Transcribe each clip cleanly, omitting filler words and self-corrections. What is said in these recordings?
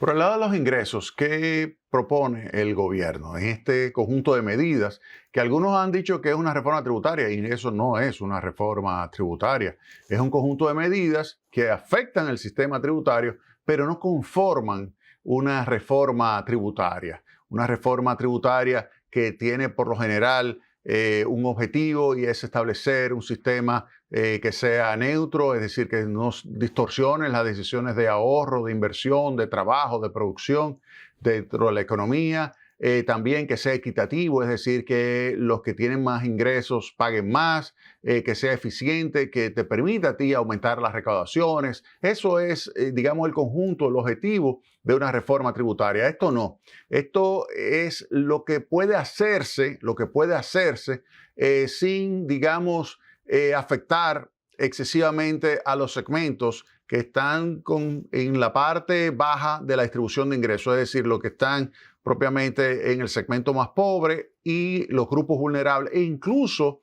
Por el lado de los ingresos, ¿qué propone el gobierno en este conjunto de medidas que algunos han dicho que es una reforma tributaria y eso no es una reforma tributaria? Es un conjunto de medidas que afectan el sistema tributario, pero no conforman una reforma tributaria. Una reforma tributaria que tiene por lo general un objetivo y es establecer un sistema que sea neutro, es decir, que no distorsione las decisiones de ahorro, de inversión, de trabajo, de producción dentro de la economía. También que sea equitativo, es decir, que los que tienen más ingresos paguen más, que sea eficiente, que te permita a ti aumentar las recaudaciones. Eso es, digamos, el conjunto, el objetivo de una reforma tributaria. Esto no. Esto es lo que puede hacerse sin, digamos, afectar excesivamente a los segmentos que están en la parte baja de la distribución de ingresos, es decir, los que están propiamente en el segmento más pobre y los grupos vulnerables e incluso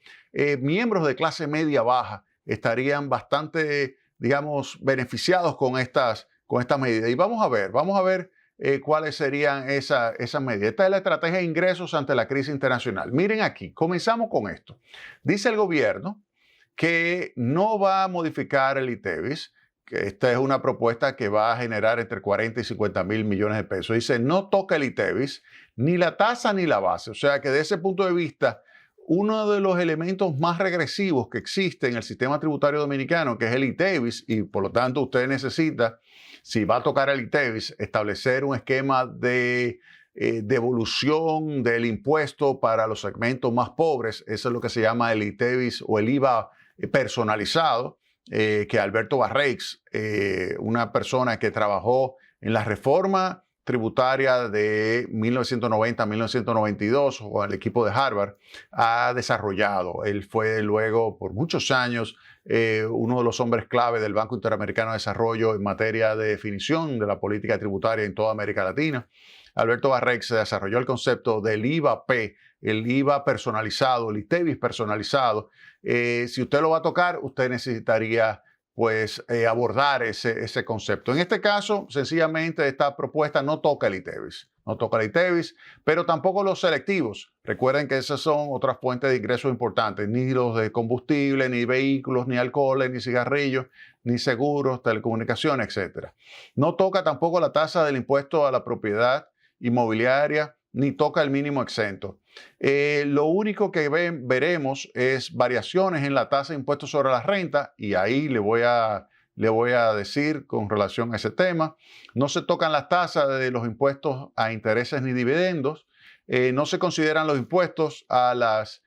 miembros de clase media baja estarían bastante, digamos, beneficiados con estas medidas. Y vamos a ver cuáles serían esas medidas. Esta es la estrategia de ingresos ante la crisis internacional. Miren aquí, comenzamos con esto. Dice el gobierno que no va a modificar el ITEVIS, que esta es una propuesta que va a generar entre 40 y 50 mil millones de pesos. Dice, no toca el ITEVIS, ni la tasa ni la base. O sea que desde ese punto de vista, uno de los elementos más regresivos que existe en el sistema tributario dominicano, que es el ITEVIS, y por lo tanto usted necesita, si va a tocar el ITEVIS, establecer un esquema de devolución del impuesto para los segmentos más pobres. Eso es lo que se llama el ITEVIS o el IVA personalizado, que Alberto Barreix, una persona que trabajó en la reforma tributaria de 1990 a 1992 o el equipo de Harvard, ha desarrollado. Él fue luego por muchos años uno de los hombres clave del Banco Interamericano de Desarrollo en materia de definición de la política tributaria en toda América Latina. Alberto Barreix desarrolló el concepto del IVA-P, el IVA personalizado, el ITEVIS personalizado. Si usted lo va a tocar, usted necesitaría pues abordar ese concepto. En este caso, sencillamente esta propuesta no toca el ITEVIS, no toca el ITEVIS, pero tampoco los selectivos. Recuerden que esas son otras fuentes de ingresos importantes, ni los de combustible, ni vehículos, ni alcoholes, ni cigarrillos, ni seguros, telecomunicaciones, etc. No toca tampoco la tasa del impuesto a la propiedad inmobiliaria, ni toca el mínimo exento. Lo único que veremos es variaciones en la tasa de impuestos sobre la renta y ahí le voy a decir con relación a ese tema. No se tocan las tasas de los impuestos a intereses ni dividendos. No se consideran los impuestos a las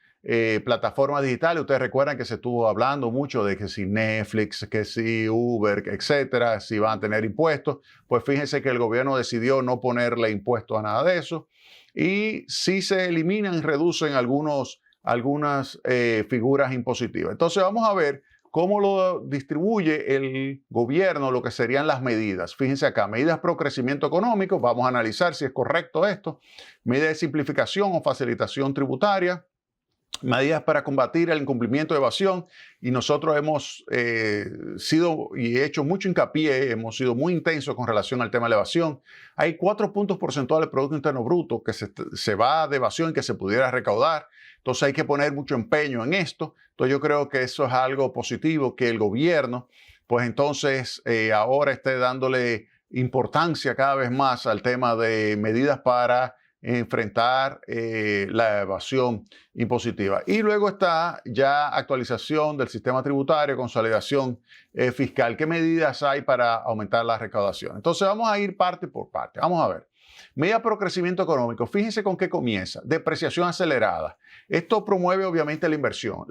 plataformas digitales. Ustedes recuerdan que se estuvo hablando mucho de que si Netflix, que si Uber, etcétera, si van a tener impuestos. Pues fíjense que el gobierno decidió no ponerle impuesto a nada de eso. Y sí se eliminan y reducen algunas figuras impositivas. Entonces vamos a ver cómo lo distribuye el gobierno, lo que serían las medidas. Fíjense acá, medidas pro crecimiento económico, vamos a analizar si es correcto esto, medidas de simplificación o facilitación tributaria, medidas para combatir el incumplimiento de evasión, y nosotros hemos sido y hecho mucho hincapié, hemos sido muy intensos con relación al tema de la evasión. Hay 4 puntos porcentuales del Producto Interno Bruto que se va de evasión que se pudiera recaudar. Entonces hay que poner mucho empeño en esto. Entonces yo creo que eso es algo positivo, que el gobierno, pues entonces ahora esté dándole importancia cada vez más al tema de medidas para enfrentar la evasión impositiva. Y luego está ya actualización del sistema tributario, consolidación fiscal. ¿Qué medidas hay para aumentar la recaudación? Entonces vamos a ir parte por parte. Vamos a ver. Medida pro crecimiento económico. Fíjense con qué comienza. Depreciación acelerada. Esto promueve obviamente la inversión.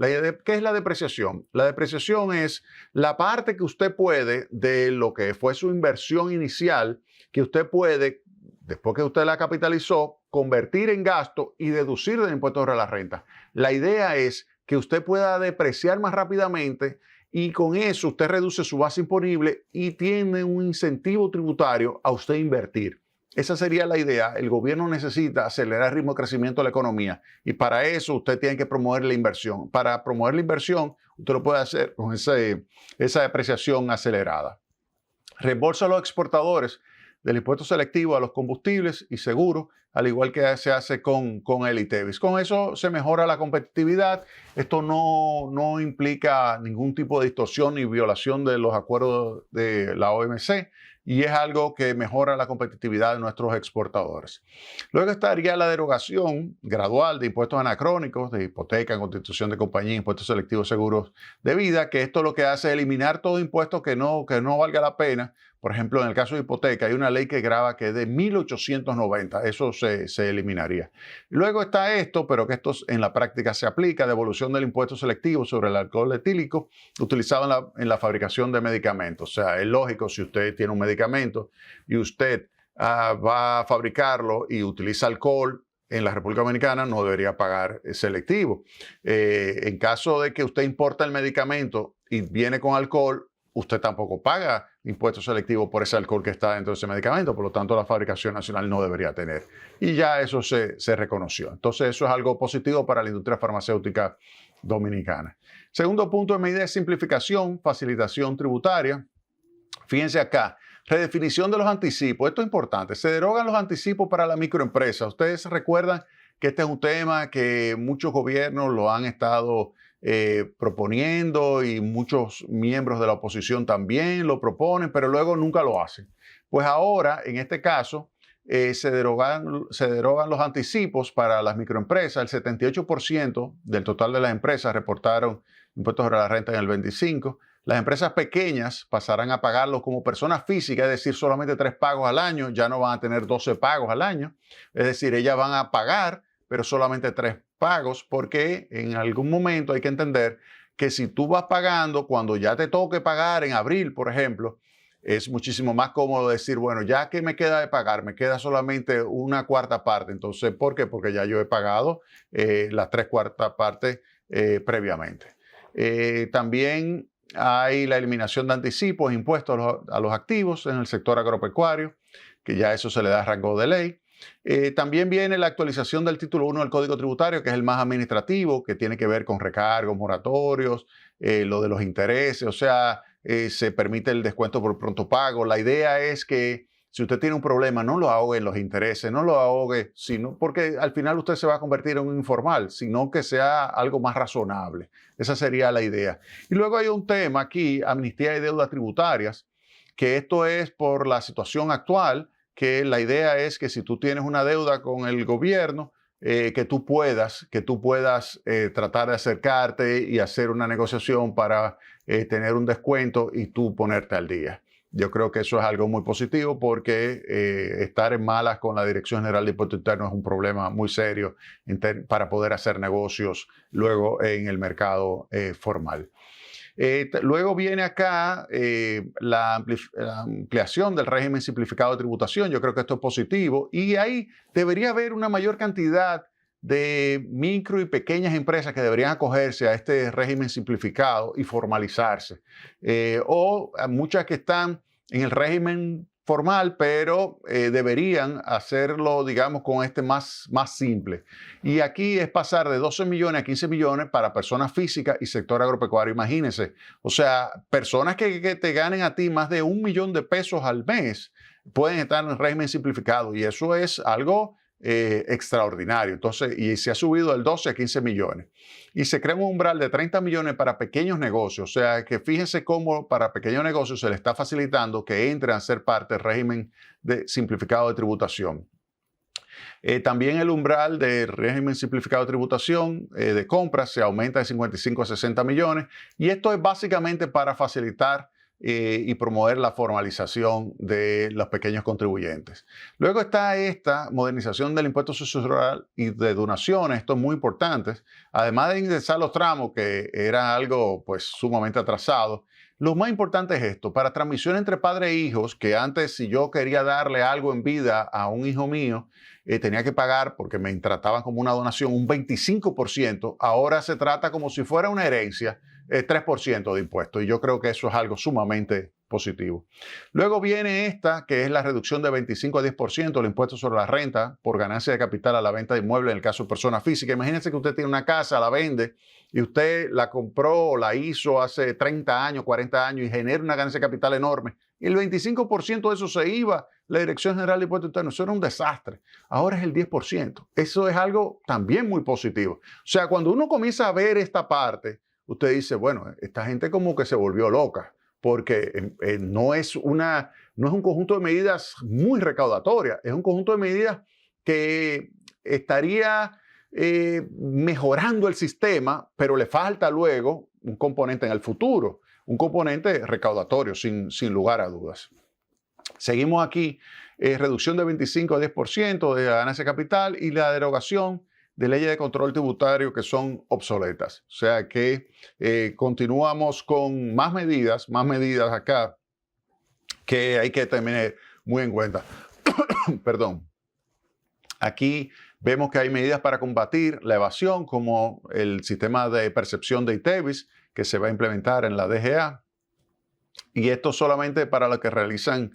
¿Qué es la depreciación? La depreciación es la parte que usted puede de lo que fue su inversión inicial, que usted puede, después que usted la capitalizó, convertir en gasto y deducir del impuesto sobre la renta. La idea es que usted pueda depreciar más rápidamente y con eso usted reduce su base imponible y tiene un incentivo tributario a usted invertir. Esa sería la idea. El gobierno necesita acelerar el ritmo de crecimiento de la economía y para eso usted tiene que promover la inversión. Para promover la inversión, usted lo puede hacer con esa depreciación acelerada. Reembolso a los exportadores del impuesto selectivo a los combustibles y seguros, al igual que se hace con el ITEVIS. Con eso se mejora la competitividad. Esto no implica ningún tipo de distorsión ni violación de los acuerdos de la OMC y es algo que mejora la competitividad de nuestros exportadores. Luego estaría la derogación gradual de impuestos anacrónicos, de hipoteca, constitución de compañía, impuestos selectivos, seguros de vida, que esto lo que hace es eliminar todo impuesto que no valga la pena. Por ejemplo, en el caso de hipoteca, hay una ley que grava que es de 1890. Eso se eliminaría. Luego está esto, pero que esto en la práctica se aplica, devolución del impuesto selectivo sobre el alcohol etílico utilizado en la fabricación de medicamentos. O sea, es lógico, si usted tiene un medicamento y usted va a fabricarlo y utiliza alcohol en la República Dominicana, no debería pagar selectivo. En caso de que usted importa el medicamento y viene con alcohol, usted tampoco paga impuestos selectivos por ese alcohol que está dentro de ese medicamento. Por lo tanto, la fabricación nacional no debería tener. Y ya eso se reconoció. Entonces, eso es algo positivo para la industria farmacéutica dominicana. Segundo punto de medida es simplificación, facilitación tributaria. Fíjense acá. Redefinición de los anticipos. Esto es importante. Se derogan los anticipos para la microempresa. Ustedes recuerdan que este es un tema que muchos gobiernos lo han estado proponiendo y muchos miembros de la oposición también lo proponen, pero luego nunca lo hacen. Pues ahora, en este caso, se derogan los anticipos para las microempresas. El 78% del total de las empresas reportaron impuestos sobre la renta en el 25%. Las empresas pequeñas pasarán a pagarlo como personas físicas, es decir, solamente 3 pagos al año, ya no van a tener 12 pagos al año. Es decir, ellas van a pagar, pero solamente 3 pagos, porque en algún momento hay que entender que si tú vas pagando, cuando ya te toque pagar en abril, por ejemplo, es muchísimo más cómodo decir, bueno, ya que me queda de pagar, me queda solamente una cuarta parte. Entonces, ¿por qué? Porque ya yo he pagado las 3/4 partes previamente. También hay la eliminación de anticipos, impuestos a los activos en el sector agropecuario, que ya eso se le da rango de ley. También viene la actualización del título 1 del Código Tributario, que es el más administrativo, que tiene que ver con recargos, moratorios, lo de los intereses, o sea, se permite el descuento por pronto pago. La idea es que si usted tiene un problema, no lo ahogue en los intereses, no lo ahogue, porque al final usted se va a convertir en un informal, sino que sea algo más razonable. Esa sería la idea. Y luego hay un tema aquí, amnistía y deudas tributarias, que esto es por la situación actual, que la idea es que si tú tienes una deuda con el gobierno, que tú puedas tratar de acercarte y hacer una negociación para tener un descuento y tú ponerte al día. Yo creo que eso es algo muy positivo porque estar en malas con la Dirección General de Impuestos Internos es un problema muy serio para poder hacer negocios luego en el mercado formal. Luego viene acá la ampliación del régimen simplificado de tributación. Yo creo que esto es positivo y ahí debería haber una mayor cantidad de micro y pequeñas empresas que deberían acogerse a este régimen simplificado y formalizarse. O muchas que están en el régimen formal, pero deberían hacerlo, digamos, con este más simple. Y aquí es pasar de 12 millones a 15 millones para personas físicas y sector agropecuario. Imagínense, o sea, personas que te ganen a ti más de 1 millón de pesos al mes pueden estar en el régimen simplificado y eso es algo extraordinario. Entonces, y se ha subido del 12 a 15 millones. Y se crea un umbral de 30 millones para pequeños negocios. O sea, que fíjense cómo para pequeños negocios se le está facilitando que entren a ser parte del régimen simplificado de tributación. También el umbral del régimen simplificado de tributación de compras se aumenta de 55 a 60 millones. Y esto es básicamente para facilitar y promover la formalización de los pequeños contribuyentes. Luego está esta modernización del impuesto sucesoral y de donaciones, esto es muy importante. Además de indexar los tramos, que era algo pues sumamente atrasado, lo más importante es esto, para transmisión entre padres e hijos, que antes si yo quería darle algo en vida a un hijo mío, tenía que pagar, porque me trataban como una donación, un 25%, ahora se trata como si fuera una herencia. 3% de impuestos. Y yo creo que eso es algo sumamente positivo. Luego viene esta, que es la reducción de 25 a 10% del impuesto sobre la renta por ganancia de capital a la venta de inmuebles en el caso de persona física. Imagínense que usted tiene una casa, la vende y usted la compró o la hizo hace 30 años, 40 años y genera una ganancia de capital enorme. Y el 25% de eso se iba la Dirección General de Impuestos Internos. Eso era un desastre. Ahora es el 10%. Eso es algo también muy positivo. O sea, cuando uno comienza a ver esta parte, usted dice, bueno, esta gente como que se volvió loca, porque no es un conjunto de medidas muy recaudatorias, es un conjunto de medidas que estaría mejorando el sistema, pero le falta luego un componente en el futuro, un componente recaudatorio, sin lugar a dudas. Seguimos aquí, reducción de 25 a 10% de la ganancia de capital y la derogación de leyes de control tributario que son obsoletas. O sea que continuamos con más medidas acá que hay que tener muy en cuenta. Perdón. Aquí vemos que hay medidas para combatir la evasión, como el sistema de percepción de ITEVIS, que se va a implementar en la DGA. Y esto solamente para los que realizan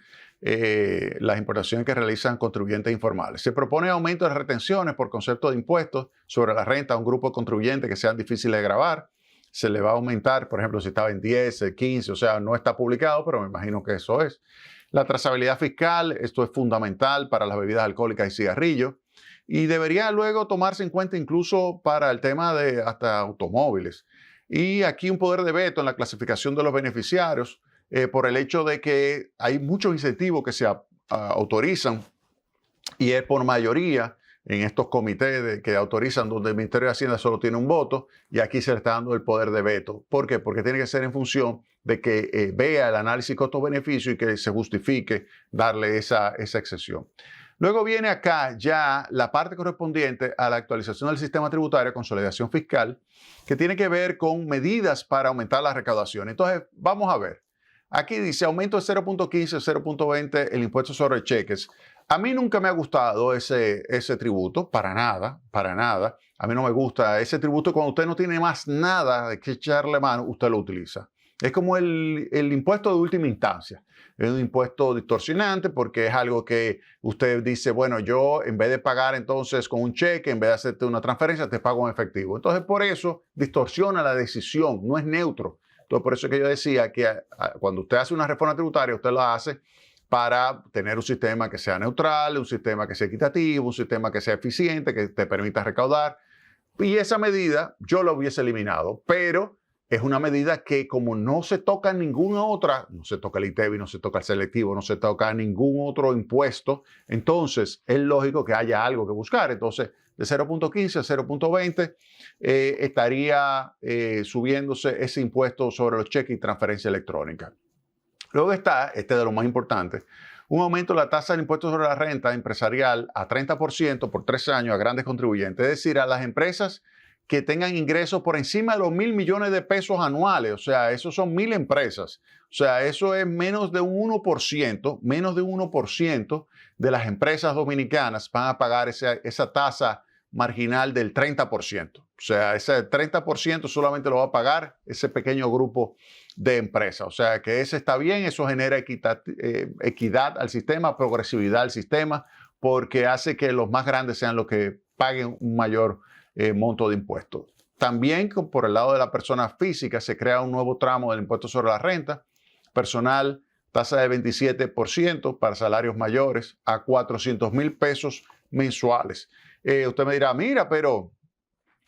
las importaciones que realizan contribuyentes informales. Se propone aumento de retenciones por concepto de impuestos sobre la renta a un grupo de contribuyentes que sean difíciles de gravar. Se le va a aumentar, por ejemplo, si estaba en 10, 15, o sea, no está publicado, pero me imagino que eso es. La trazabilidad fiscal, esto es fundamental para las bebidas alcohólicas y cigarrillos. Y debería luego tomarse en cuenta incluso para el tema de hasta automóviles. Y aquí un poder de veto en la clasificación de los beneficiarios, por el hecho de que hay muchos incentivos que se autorizan y es por mayoría en estos comités que autorizan donde el Ministerio de Hacienda solo tiene un voto y aquí se le está dando el poder de veto. ¿Por qué? Porque tiene que ser en función de que vea el análisis costo-beneficio y que se justifique darle esa excepción. Luego viene acá ya la parte correspondiente a la actualización del sistema tributario, consolidación fiscal, que tiene que ver con medidas para aumentar la recaudación. Entonces, vamos a ver. Aquí dice aumento de 0.15, 0.20 el impuesto sobre cheques. A mí nunca me ha gustado ese tributo, para nada, para nada. A mí no me gusta ese tributo. Cuando usted no tiene más nada de que echarle mano, usted lo utiliza. Es como el impuesto de última instancia. Es un impuesto distorsionante porque es algo que usted dice, bueno, yo en vez de pagar entonces con un cheque, en vez de hacerte una transferencia, te pago en efectivo. Entonces, por eso distorsiona la decisión, no es neutro. Entonces, por eso es que yo decía que cuando usted hace una reforma tributaria, usted la hace para tener un sistema que sea neutral, un sistema que sea equitativo, un sistema que sea eficiente, que te permita recaudar. Y esa medida yo la hubiese eliminado, pero es una medida que como no se toca ninguna otra, no se toca el ITEVI, no se toca el selectivo, no se toca ningún otro impuesto, entonces es lógico que haya algo que buscar. Entonces, de 0.15 a 0.20 estaría subiéndose ese impuesto sobre los cheques y transferencia electrónica. Luego está, este de lo más importante, un aumento de la tasa de impuestos sobre la renta empresarial a 30% por 3 años a grandes contribuyentes, es decir, a las empresas que tengan ingresos por encima de los 1.000 millones de pesos anuales. O sea, eso son 1.000 empresas. O sea, eso es menos de un 1% de las empresas dominicanas van a pagar esa tasa marginal del 30%. O sea, ese 30% solamente lo va a pagar ese pequeño grupo de empresas. O sea, que ese está bien, eso genera equidad al sistema, progresividad al sistema, porque hace que los más grandes sean los que paguen un mayor monto de impuestos. También por el lado de la persona física se crea un nuevo tramo del impuesto sobre la renta personal, tasa de 27% para salarios mayores a 400,000 pesos mensuales. Usted me dirá, mira, pero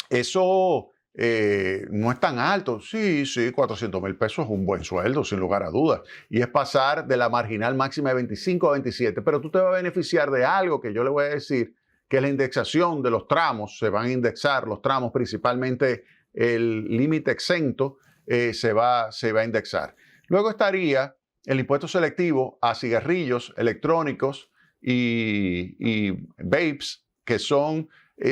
eso no es tan alto. Sí, 400,000 pesos es un buen sueldo, sin lugar a dudas. Y es pasar de la marginal máxima de 25 a 27. Pero tú te vas a beneficiar de algo que yo le voy a decir, que es la indexación de los tramos. Se van a indexar los tramos, principalmente el límite exento se va a indexar. Luego estaría el impuesto selectivo a cigarrillos electrónicos y vapes, que son,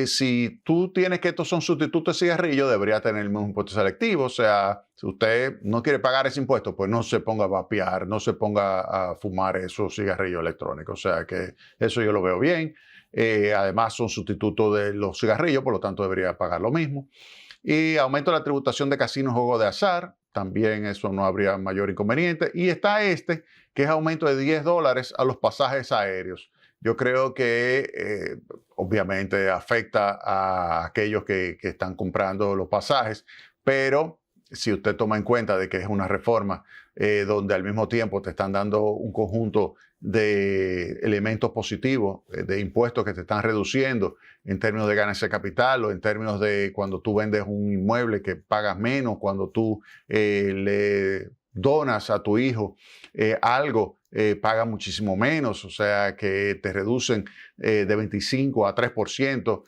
si tú tienes que estos son sustitutos de cigarrillo, debería tener el mismo impuesto selectivo. O sea, si usted no quiere pagar ese impuesto, pues no se ponga a vapear, no se ponga a fumar esos cigarrillos electrónicos. O sea, que eso yo lo veo bien. Además, son sustitutos de los cigarrillos, por lo tanto, debería pagar lo mismo. Y aumento de la tributación de casinos y juegos de azar, también eso no habría mayor inconveniente. Y está que es aumento de $10 a los pasajes aéreos. Yo creo que obviamente afecta a aquellos que están comprando los pasajes, pero si usted toma en cuenta de que es una reforma donde al mismo tiempo te están dando un conjunto de elementos positivos, de impuestos que te están reduciendo en términos de ganancia de capital o en términos de cuando tú vendes un inmueble que pagas menos, cuando tú le donas a tu hijo algo, paga muchísimo menos, o sea que te reducen de 25 a 3%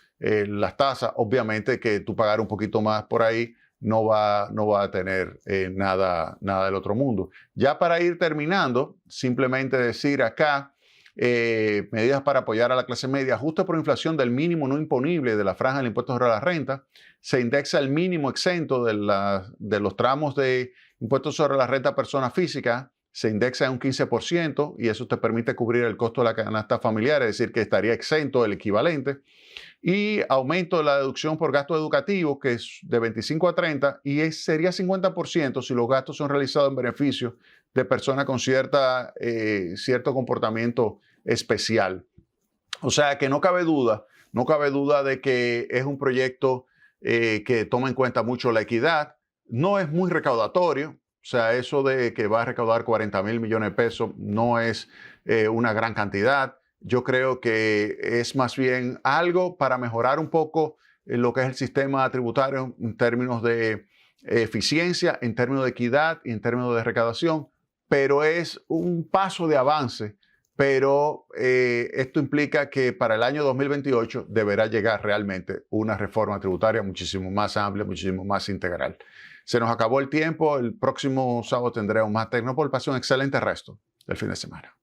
las tasas. Obviamente que tú pagar un poquito más por ahí no va a tener nada del otro mundo. Ya para ir terminando, simplemente decir acá, medidas para apoyar a la clase media, ajuste por inflación del mínimo no imponible de la franja del impuesto sobre la renta, se indexa el mínimo exento de los tramos de impuestos sobre la renta a personas físicas, se indexa en un 15% y eso te permite cubrir el costo de la canasta familiar, es decir, que estaría exento el equivalente. Y aumento de la deducción por gasto educativo, que es de 25 a 30, y sería 50% si los gastos son realizados en beneficio de personas con cierto comportamiento especial. O sea que no cabe duda de que es un proyecto que toma en cuenta mucho la equidad, no es muy recaudatorio. O sea, eso de que va a recaudar 40,000 millones de pesos no es una gran cantidad. Yo creo que es más bien algo para mejorar un poco lo que es el sistema tributario en términos de eficiencia, en términos de equidad y en términos de recaudación, pero es un paso de avance. Pero esto implica que para el año 2028 deberá llegar realmente una reforma tributaria muchísimo más amplia, muchísimo más integral. Se nos acabó el tiempo. El próximo sábado tendremos más Tecnopol. Pase un excelente resto del fin de semana.